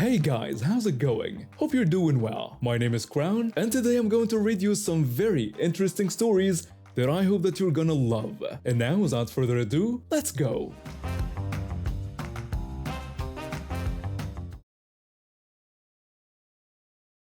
Hey guys, how's it going? Hope you're doing well. My name is Crown, and today I'm going to read you some very interesting stories that I hope that you're gonna love. And now, without further ado, let's go!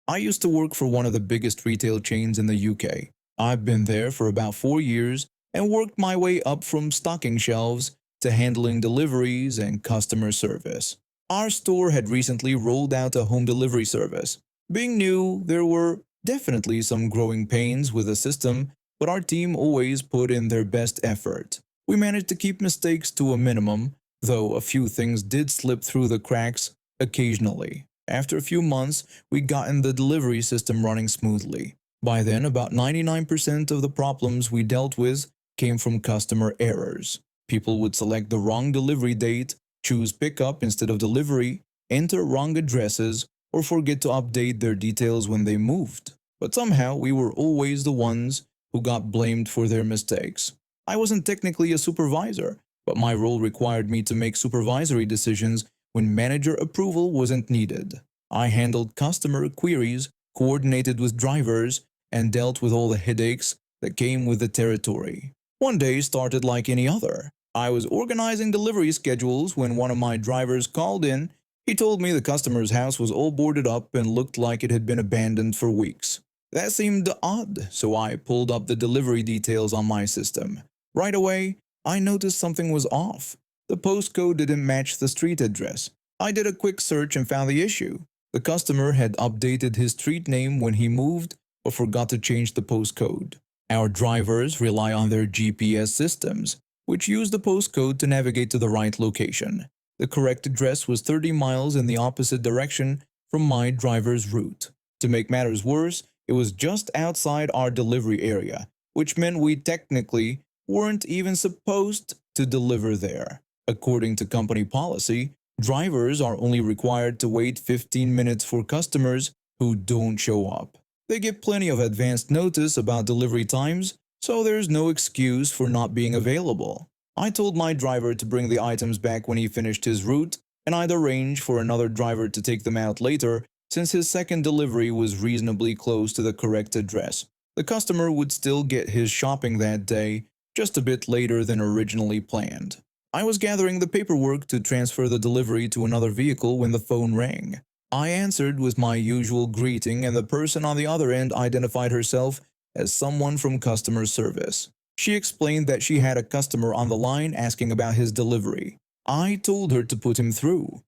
I used to work for one of the biggest retail chains in the UK. I've been there for about 4 years and worked my way up from stocking shelves to handling deliveries and customer service. Our store had recently rolled out a home delivery service. Being new, there were definitely some growing pains with the system, but our team always put in their best effort. We managed to keep mistakes to a minimum, though a few things did slip through the cracks occasionally. After a few months, we'd gotten the delivery system running smoothly. By then, about 99% of the problems we dealt with came from customer errors. People would select the wrong delivery date, choose pickup instead of delivery, enter wrong addresses, or forget to update their details when they moved. But somehow, we were always the ones who got blamed for their mistakes. I wasn't technically a supervisor, but my role required me to make supervisory decisions when manager approval wasn't needed. I handled customer queries, coordinated with drivers, and dealt with all the headaches that came with the territory. One day started like any other. I was organizing delivery schedules when one of my drivers called in. He told me the customer's house was all boarded up and looked like it had been abandoned for weeks. That seemed odd, so I pulled up the delivery details on my system. Right away, I noticed something was off. The postcode didn't match the street address. I did a quick search and found the issue. The customer had updated his street name when he moved but forgot to change the postcode. Our drivers rely on their GPS systems, which use the postcode to navigate to the right location. The correct address was 30 miles in the opposite direction from my driver's route. To make matters worse, it was just outside our delivery area, which meant we technically weren't even supposed to deliver there. According to company policy, drivers are only required to wait 15 minutes for customers who don't show up. They get plenty of advance notice about delivery times, so there's no excuse for not being available. I told my driver to bring the items back when he finished his route, and I'd arrange for another driver to take them out later since his second delivery was reasonably close to the correct address. The customer would still get his shopping that day, just a bit later than originally planned. I was gathering the paperwork to transfer the delivery to another vehicle when the phone rang. I answered with my usual greeting, and the person on the other end identified herself as someone from customer service. She explained that she had a customer on the line asking about his delivery. I told her to put him through.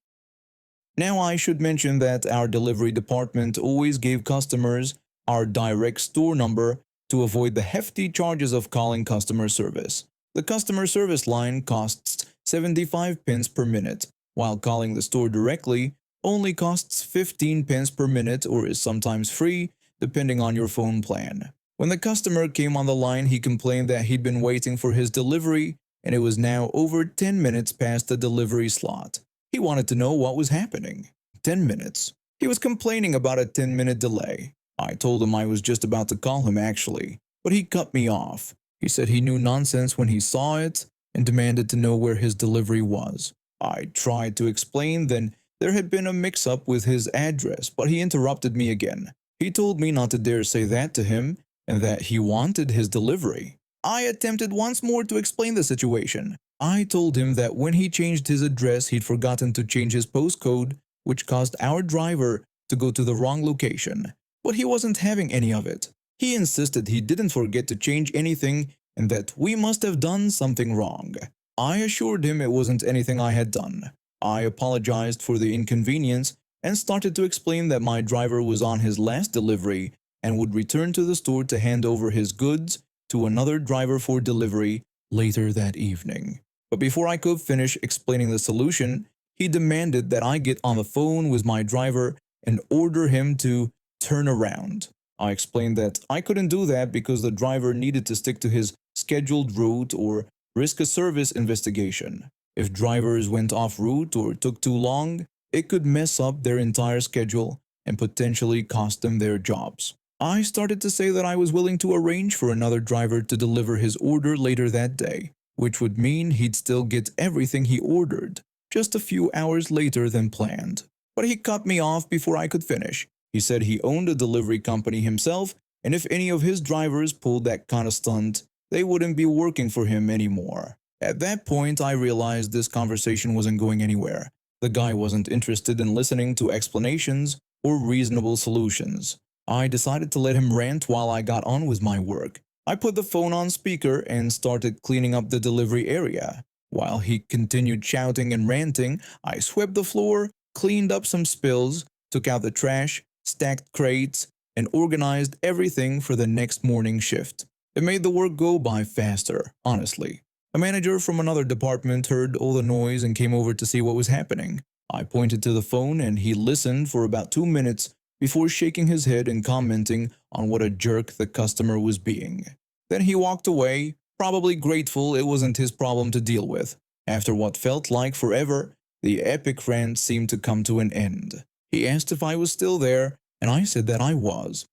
Now I should mention that our delivery department always gave customers our direct store number to avoid the hefty charges of calling customer service. The customer service line costs 75 pence per minute, while calling the store directly only costs 15 pence per minute or is sometimes free, depending on your phone plan. When the customer came on the line, he complained that he'd been waiting for his delivery and it was now over 10 minutes past the delivery slot. He wanted to know what was happening. 10 minutes. He was complaining about a 10-minute delay. I told him I was just about to call him actually, but he cut me off. He said he knew nonsense when he saw it and demanded to know where his delivery was. I tried to explain then there had been a mix-up with his address, but he interrupted me again. He told me not to dare say that to him and that he wanted his delivery. I attempted once more to explain the situation. I told him that when he changed his address, he'd forgotten to change his postcode, which caused our driver to go to the wrong location, but he wasn't having any of it. He insisted he didn't forget to change anything and that we must have done something wrong. I assured him it wasn't anything I had done. I apologized for the inconvenience and started to explain that my driver was on his last delivery and would return to the store to hand over his goods to another driver for delivery later that evening. But before I could finish explaining the solution, he demanded that I get on the phone with my driver and order him to turn around. I explained that I couldn't do that because the driver needed to stick to his scheduled route or risk a service investigation. If drivers went off route or took too long, it could mess up their entire schedule and potentially cost them their jobs. I started to say that I was willing to arrange for another driver to deliver his order later that day, which would mean he'd still get everything he ordered, just a few hours later than planned. but he cut me off before I could finish. He said he owned a delivery company himself, and if any of his drivers pulled that kind of stunt, they wouldn't be working for him anymore. At that point, I realized this conversation wasn't going anywhere. The guy wasn't interested in listening to explanations or reasonable solutions. I decided to let him rant while I got on with my work. I put the phone on speaker and started cleaning up the delivery area. While he continued shouting and ranting, I swept the floor, cleaned up some spills, took out the trash, stacked crates, and organized everything for the next morning shift. It made the work go by faster, honestly. A manager from another department heard all the noise and came over to see what was happening. I pointed to the phone and he listened for about 2 minutes before shaking his head and commenting on what a jerk the customer was being. Then he walked away, probably grateful it wasn't his problem to deal with. After what felt like forever, the epic rant seemed to come to an end. He asked if I was still there, and I said that I was.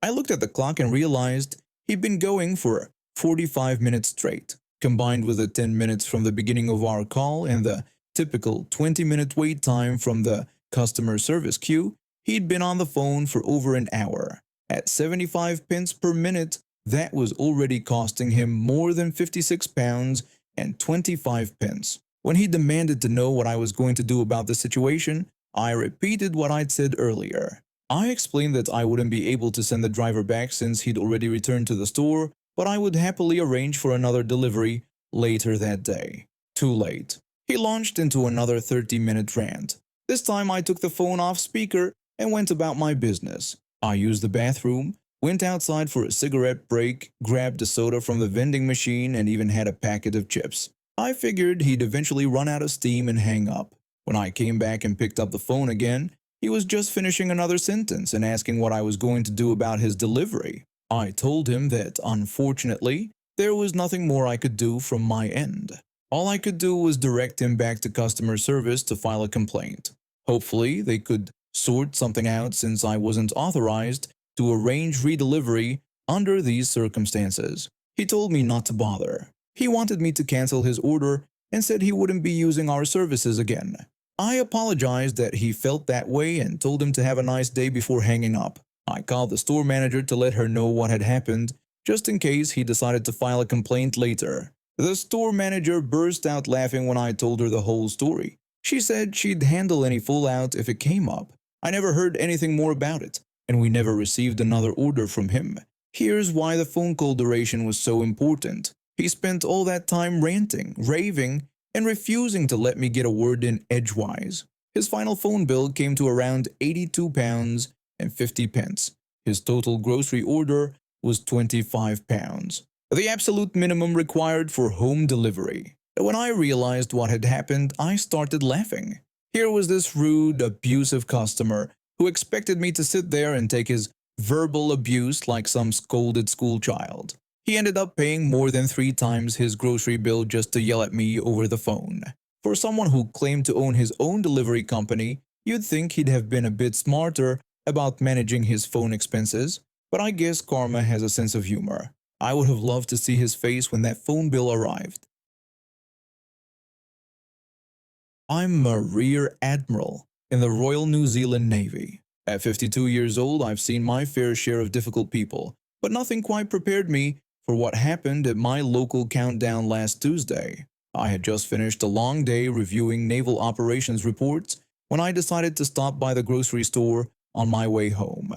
I looked at the clock and realized he'd been going for 45 minutes straight. Combined with the 10 minutes from the beginning of our call and the typical 20-minute wait time from the customer service queue, he'd been on the phone for over an hour. At 75 pence per minute, that was already costing him more than £56 and 25 pence. When he demanded to know what I was going to do about the situation, I repeated what I'd said earlier. I explained that I wouldn't be able to send the driver back since he'd already returned to the store, but I would happily arrange for another delivery later that day. Too late. He launched into another 30-minute rant. This time I took the phone off speaker and went about my business. I used the bathroom, went outside for a cigarette break, grabbed a soda from the vending machine, and even had a packet of chips. I figured he'd eventually run out of steam and hang up. When I came back and picked up the phone again, he was just finishing another sentence and asking what I was going to do about his delivery. I told him that, unfortunately, there was nothing more I could do from my end. All I could do was direct him back to customer service to file a complaint. Hopefully, they could sort something out since I wasn't authorized to arrange redelivery under these circumstances. He told me not to bother. He wanted me to cancel his order and said he wouldn't be using our services again. I apologized that he felt that way and told him to have a nice day before hanging up. I called the store manager to let her know what had happened, just in case he decided to file a complaint later. The store manager burst out laughing when I told her the whole story. She said she'd handle any fallout if it came up. I never heard anything more about it, and we never received another order from him. Here's why the phone call duration was so important. He spent all that time ranting, raving, and refusing to let me get a word in edgewise. His final phone bill came to around £82 and 50 pence. His total grocery order was £25, the absolute minimum required for home delivery. When I realized what had happened, I started laughing. Here was this rude, abusive customer who expected me to sit there and take his verbal abuse like some scolded schoolchild. He ended up paying more than 3 times his grocery bill just to yell at me over the phone. For someone who claimed to own his own delivery company, you'd think he'd have been a bit smarter about managing his phone expenses, but I guess karma has a sense of humor. I would have loved to see his face when that phone bill arrived. I'm a Rear Admiral in the Royal New Zealand Navy. At 52 years old, I've seen my fair share of difficult people, but nothing quite prepared me for what happened at my local countdown last Tuesday. I had just finished a long day reviewing naval operations reports when I decided to stop by the grocery store on my way home.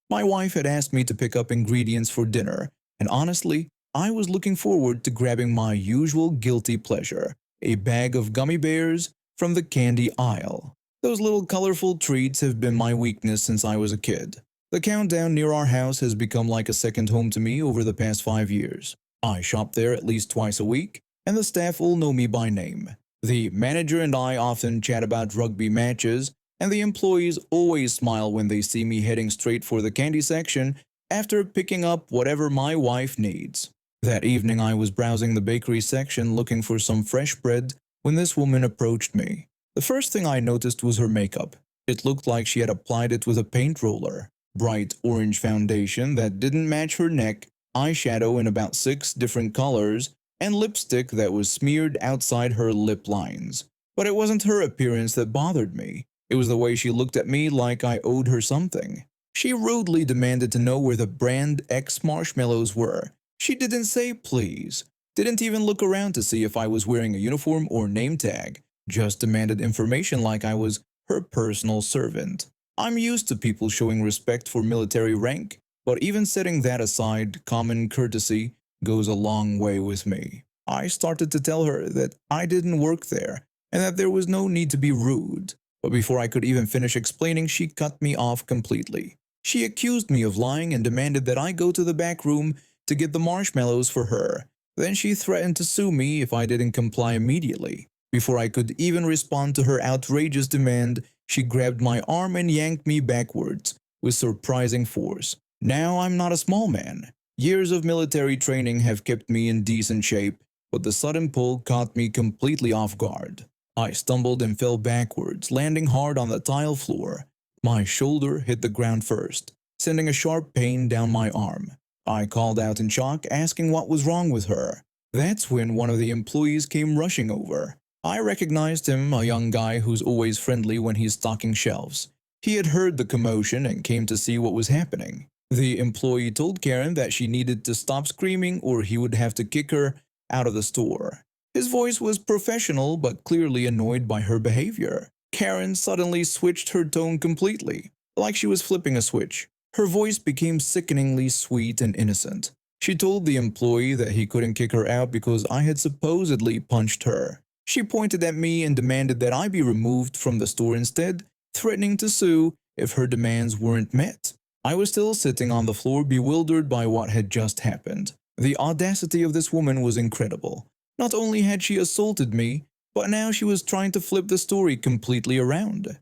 My wife had asked me to pick up ingredients for dinner, and honestly, I was looking forward to grabbing my usual guilty pleasure, a bag of gummy bears from the candy aisle. Those little colorful treats have been my weakness since I was a kid. The countdown near our house has become like a second home to me over the past 5 years. I shop there at least twice a week, and the staff all know me by name. The manager and I often chat about rugby matches, and the employees always smile when they see me heading straight for the candy section after picking up whatever my wife needs. That evening I was browsing the bakery section looking for some fresh bread when this woman approached me. The first thing I noticed was her makeup. It looked like she had applied it with a paint roller. Bright orange foundation that didn't match her neck, eyeshadow in about 6 different colors, and lipstick that was smeared outside her lip lines. But it wasn't her appearance that bothered me. It was the way she looked at me like I owed her something. She rudely demanded to know where the brand X marshmallows were. She didn't say please, didn't even look around to see if I was wearing a uniform or name tag, just demanded information like I was her personal servant. I'm used to people showing respect for military rank, but even setting that aside, common courtesy goes a long way with me. I started to tell her that I didn't work there and that there was no need to be rude. But before I could even finish explaining, she cut me off completely. She accused me of lying and demanded that I go to the back room to get the marshmallows for her. Then she threatened to sue me if I didn't comply immediately. Before I could even respond to her outrageous demand, she grabbed my arm and yanked me backwards with surprising force. Now I'm not a small man. Years of military training have kept me in decent shape, but the sudden pull caught me completely off guard. I stumbled and fell backwards, landing hard on the tile floor. My shoulder hit the ground first, sending a sharp pain down my arm. I called out in shock, asking what was wrong with her. That's when one of the employees came rushing over. I recognized him, a young guy who's always friendly when he's stocking shelves. He had heard the commotion and came to see what was happening. The employee told Karen that she needed to stop screaming or he would have to kick her out of the store. His voice was professional but clearly annoyed by her behavior. Karen suddenly switched her tone completely, like she was flipping a switch. Her voice became sickeningly sweet and innocent. She told the employee that he couldn't kick her out because I had supposedly punched her. She pointed at me and demanded that I be removed from the store instead, threatening to sue if her demands weren't met. I was still sitting on the floor, bewildered by what had just happened. The audacity of this woman was incredible. Not only had she assaulted me, but now she was trying to flip the story completely around.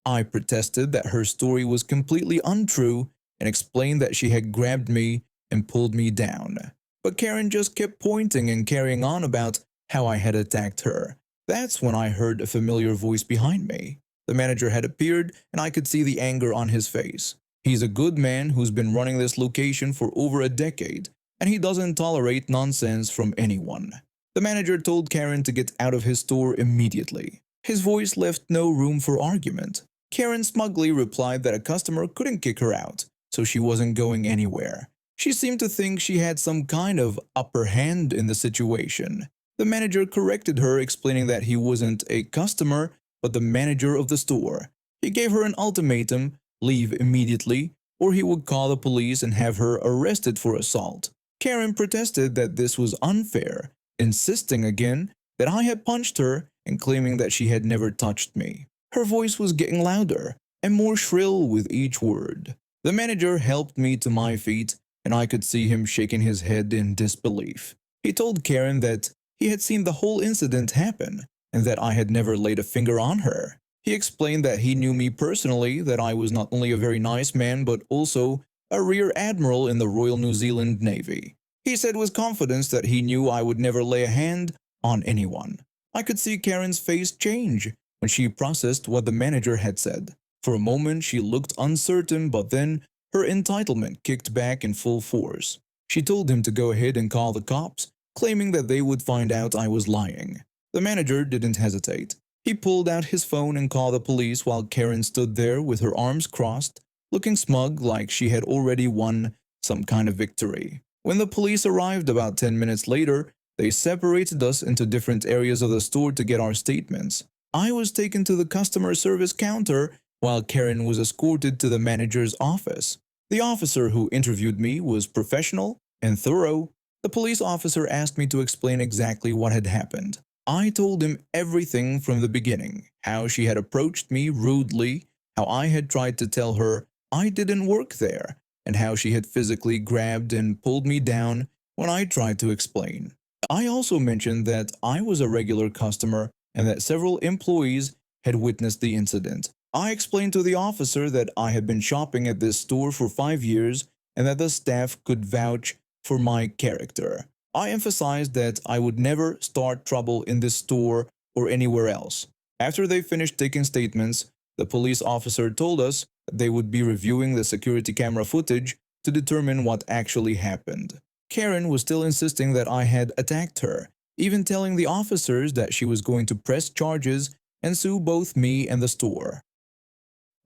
I protested that her story was completely untrue and explained that she had grabbed me and pulled me down. But Karen just kept pointing and carrying on about how I had attacked her. That's when I heard a familiar voice behind me. The manager had appeared and I could see the anger on his face. He's a good man who's been running this location for over a decade, and he doesn't tolerate nonsense from anyone. The manager told Karen to get out of his store immediately. His voice left no room for argument. Karen smugly replied that a customer couldn't kick her out, so she wasn't going anywhere. She seemed to think she had some kind of upper hand in the situation. The manager corrected her, explaining that he wasn't a customer, but the manager of the store. He gave her an ultimatum: leave immediately, or he would call the police and have her arrested for assault. Karen protested that this was unfair, insisting again that I had punched her and claiming that she had never touched me. Her voice was getting louder and more shrill with each word. The manager helped me to my feet, and I could see him shaking his head in disbelief. He told Karen that he had seen the whole incident happen and that I had never laid a finger on her. He explained that he knew me personally, that I was not only a very nice man but also a Rear Admiral in the Royal New Zealand Navy. He said with confidence that he knew I would never lay a hand on anyone. I could see Karen's face change when she processed what the manager had said. For a moment she looked uncertain, but then her entitlement kicked back in full force. She told him to go ahead and call the cops, claiming that they would find out I was lying. The manager didn't hesitate. He pulled out his phone and called the police while Karen stood there with her arms crossed, looking smug like she had already won some kind of victory. When the police arrived about 10 minutes later, they separated us into different areas of the store to get our statements. I was taken to the customer service counter while Karen was escorted to the manager's office. The officer who interviewed me was professional and thorough. The police officer asked me to explain exactly what had happened. I told him everything from the beginning, how she had approached me rudely, how I had tried to tell her I didn't work there, and how she had physically grabbed and pulled me down when I tried to explain. I also mentioned that I was a regular customer and that several employees had witnessed the incident. I explained to the officer that I had been shopping at this store for 5 years and that the staff could vouch for my character. I emphasized that I would never start trouble in this store or anywhere else. After they finished taking statements, the police officer told us that they would be reviewing the security camera footage to determine what actually happened. Karen was still insisting that I had attacked her even telling the officers that she was going to press charges and sue both me and the store.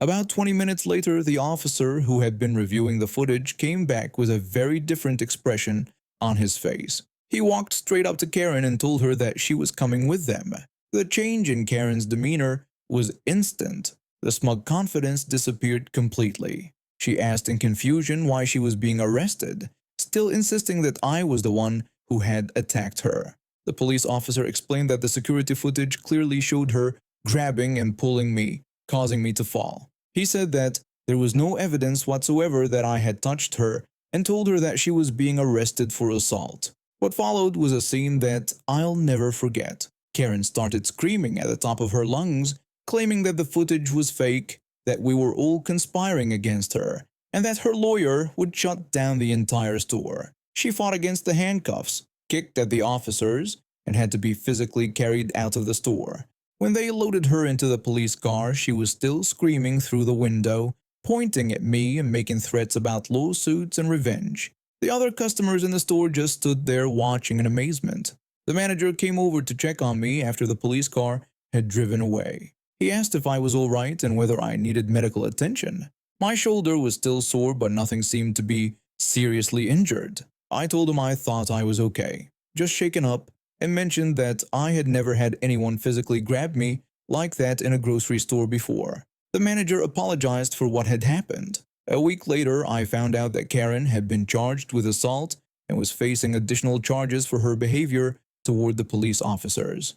About 20 minutes later, the officer who had been reviewing the footage came back with a very different expression on his face. He walked straight up to Karen and told her that she was coming with them. The change in Karen's demeanor was instant. The smug confidence disappeared completely. She asked in confusion why she was being arrested, still insisting that I was the one who had attacked her. The police officer explained that the security footage clearly showed her grabbing and pulling me, causing me to fall. He said that there was no evidence whatsoever that I had touched her and told her that she was being arrested for assault. What followed was a scene that I'll never forget. Karen started screaming at the top of her lungs, claiming that the footage was fake, that we were all conspiring against her, and that her lawyer would shut down the entire store. She fought against the handcuffs, kicked at the officers, and had to be physically carried out of the store. When they loaded her into the police car, she was still screaming through the window, pointing at me and making threats about lawsuits and revenge. The other customers in the store just stood there watching in amazement. The manager came over to check on me after the police car had driven away. He asked if I was all right and whether I needed medical attention. My shoulder was still sore, but nothing seemed to be seriously injured. I told him I thought I was okay, just shaken up, and mentioned that I had never had anyone physically grab me like that in a grocery store before. The manager apologized for what had happened. A week later, I found out that Karen had been charged with assault and was facing additional charges for her behavior toward the police officers.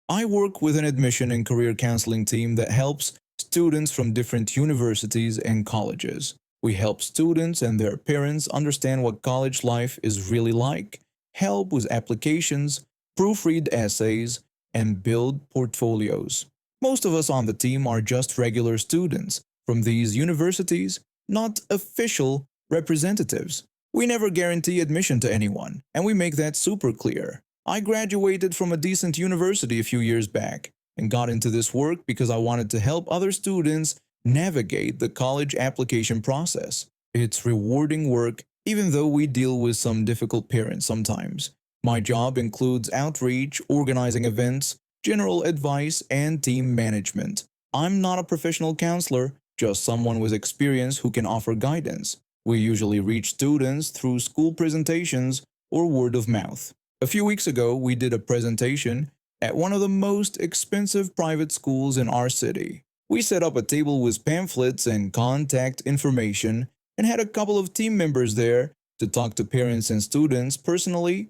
I work with an admission and career counseling team that helps students from different universities and colleges. We help students and their parents understand what college life is really like, help with applications, proofread essays, and build portfolios. Most of us on the team are just regular students from these universities, not official representatives. We never guarantee admission to anyone, and we make that super clear. I graduated from a decent university a few years back and got into this work because I wanted to help other students navigate the college application process. It's rewarding work, even though we deal with some difficult parents sometimes. My job includes outreach, organizing events, general advice, and team management. I'm not a professional counselor, just someone with experience who can offer guidance. We usually reach students through school presentations or word of mouth. A few weeks ago, we did a presentation at one of the most expensive private schools in our city. We set up a table with pamphlets and contact information and had a couple of team members there to talk to parents and students personally.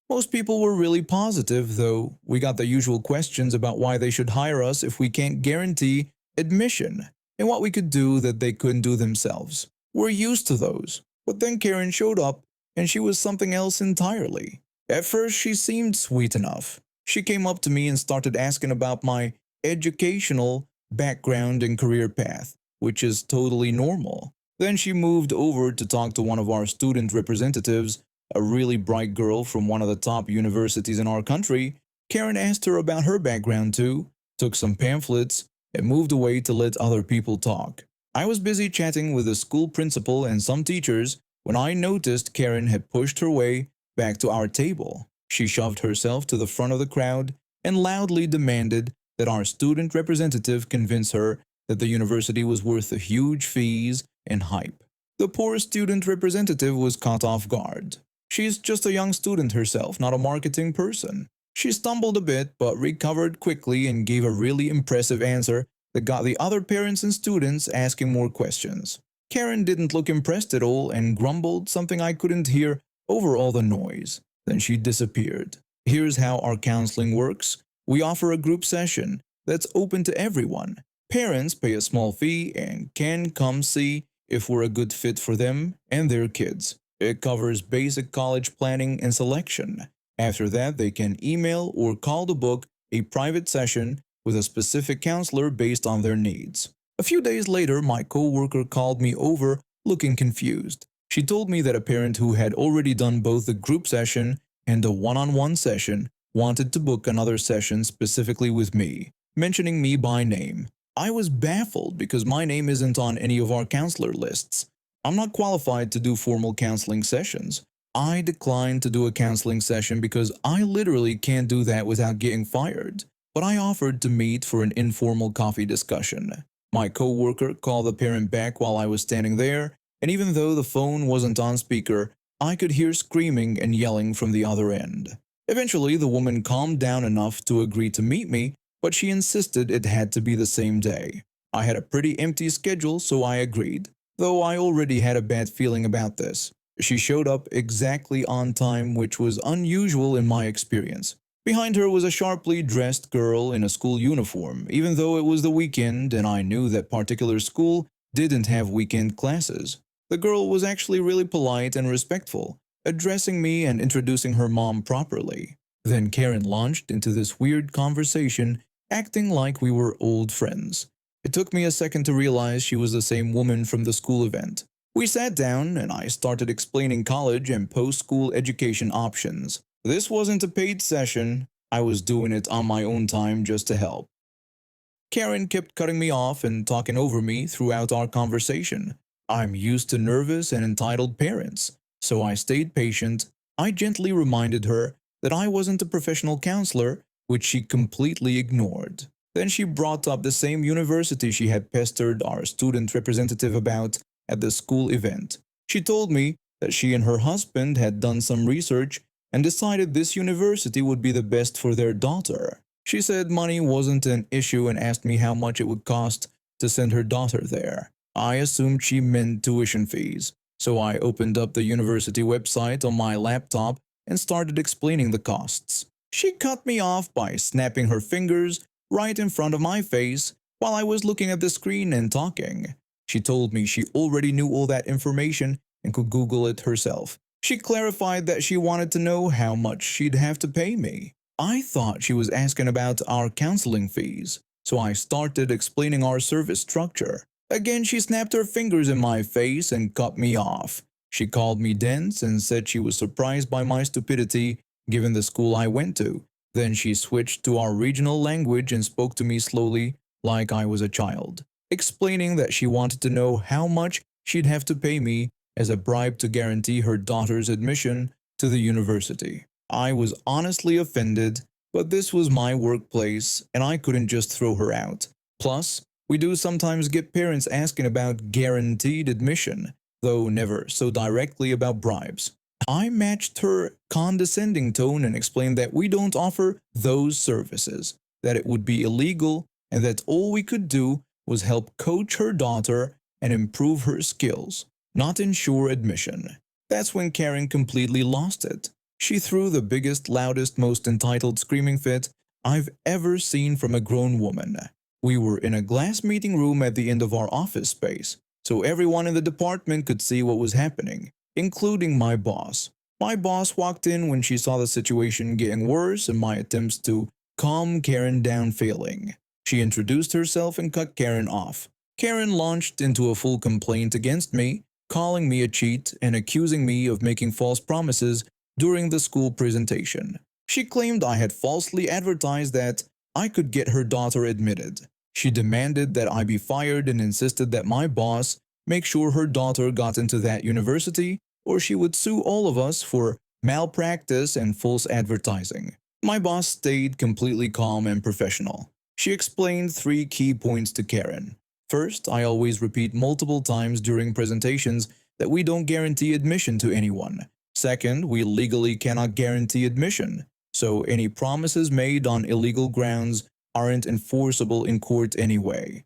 Most people were really positive, though we got the usual questions about why they should hire us if we can't guarantee admission and what we could do that they couldn't do themselves. We're used to those. But then Karen showed up and she was something else entirely. At first, she seemed sweet enough. She came up to me and started asking about my educational background and career path, which is totally normal. Then she moved over to talk to one of our student representatives, a really bright girl from one of the top universities in our country. Karen asked her about her background too, took some pamphlets, and moved away to let other people talk. I was busy chatting with the school principal and some teachers when I noticed Karen had pushed her way back to our table. She shoved herself to the front of the crowd and loudly demanded that our student representative convince her that the university was worth the huge fees and hype. The poor student representative was caught off guard. She's just a young student herself, not a marketing person. She stumbled a bit but recovered quickly and gave a really impressive answer that got the other parents and students asking more questions. Karen didn't look impressed at all and grumbled something I couldn't hear over all the noise. Then she disappeared. Here's how our counseling works. We offer a group session that's open to everyone. Parents pay a small fee and can come see if we're a good fit for them and their kids. It covers basic college planning and selection. After that, they can email or call to book a private session with a specific counselor based on their needs. A few days later, my coworker called me over looking confused. She told me that a parent who had already done both the group session and a one-on-one session wanted to book another session specifically with me, mentioning me by name. I was baffled because my name isn't on any of our counselor lists. I'm not qualified to do formal counseling sessions, I declined to do a counseling session because I literally can't do that without getting fired. But I offered to meet for an informal coffee discussion. My coworker called the parent back while I was standing there, and even though the phone wasn't on speaker, I could hear screaming and yelling from the other end. Eventually, the woman calmed down enough to agree to meet me, but she insisted it had to be the same day. I had a pretty empty schedule, so I agreed, though I already had a bad feeling about this. She showed up exactly on time, which was unusual in my experience. Behind her was a sharply dressed girl in a school uniform, even though it was the weekend and I knew that particular school didn't have weekend classes. The girl was actually really polite and respectful, addressing me and introducing her mom properly. Then Karen launched into this weird conversation, acting like we were old friends. It took me a second to realize she was the same woman from the school event. We sat down and I started explaining college and post-school education options. This wasn't a paid session, I was doing it on my own time just to help. Karen kept cutting me off and talking over me throughout our conversation. I'm used to nervous and entitled parents, so I stayed patient. I gently reminded her that I wasn't a professional counselor, which she completely ignored. Then she brought up the same university she had pestered our student representative about at the school event. She told me that she and her husband had done some research and decided this university would be the best for their daughter. She said money wasn't an issue and asked me how much it would cost to send her daughter there. I assumed she meant tuition fees, so I opened up the university website on my laptop and started explaining the costs. She cut me off by snapping her fingers right in front of my face while I was looking at the screen and talking. She told me she already knew all that information and could Google it herself. She clarified that she wanted to know how much she'd have to pay me. I thought she was asking about our counseling fees, so I started explaining our service structure. Again, she snapped her fingers in my face and cut me off. She called me dense and said she was surprised by my stupidity given the school I went to. Then she switched to our regional language and spoke to me slowly like I was a child, explaining that she wanted to know how much she'd have to pay me as a bribe to guarantee her daughter's admission to the university. I was honestly offended, but this was my workplace and I couldn't just throw her out. Plus, we do sometimes get parents asking about guaranteed admission, though never so directly about bribes. I matched her condescending tone and explained that we don't offer those services, that it would be illegal, and that all we could do was help coach her daughter and improve her skills, not ensure admission. That's when Karen completely lost it. She threw the biggest, loudest, most entitled screaming fit I've ever seen from a grown woman. We were in a glass meeting room at the end of our office space, so everyone in the department could see what was happening, including my boss. My boss walked in when she saw the situation getting worse and my attempts to calm Karen down failing. She introduced herself and cut Karen off. Karen launched into a full complaint against me, calling me a cheat and accusing me of making false promises during the school presentation. She claimed I had falsely advertised that I could get her daughter admitted. She demanded that I be fired and insisted that my boss make sure her daughter got into that university or she would sue all of us for malpractice and false advertising. My boss stayed completely calm and professional. She explained 3 key points to Karen. First, I always repeat multiple times during presentations that we don't guarantee admission to anyone. Second, we legally cannot guarantee admission, so any promises made on illegal grounds aren't enforceable in court anyway.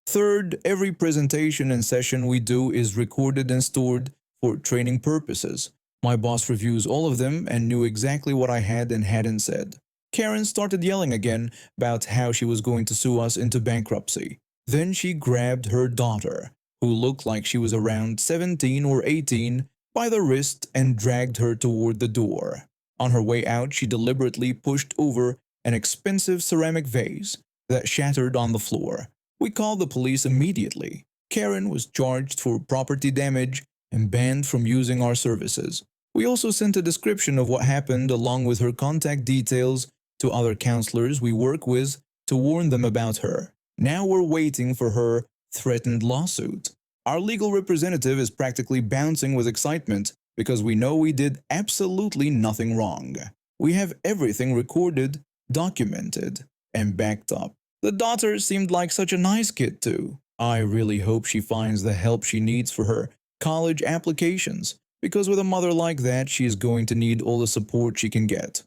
Third, every presentation and session we do is recorded and stored for training purposes. My boss reviews all of them and knew exactly what I had and hadn't said. Karen started yelling again about how she was going to sue us into bankruptcy. Then she grabbed her daughter, who looked like she was around 17 or 18, by the wrist and dragged her toward the door. On her way out, she deliberately pushed over an expensive ceramic vase that shattered on the floor. We called the police immediately. Karen was charged for property damage and banned from using our services. We also sent a description of what happened along with her contact details to other counselors we work with to warn them about her. Now we're waiting for her threatened lawsuit. Our legal representative is practically bouncing with excitement because we know we did absolutely nothing wrong. We have everything recorded, documented, and backed up. The daughter seemed like such a nice kid too. I really hope she finds the help she needs for her college applications, because with a mother like that, she is going to need all the support she can get.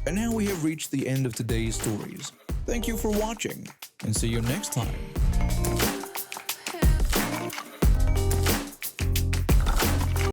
And now we have reached the end of today's stories. Thank you for watching, and see you next time.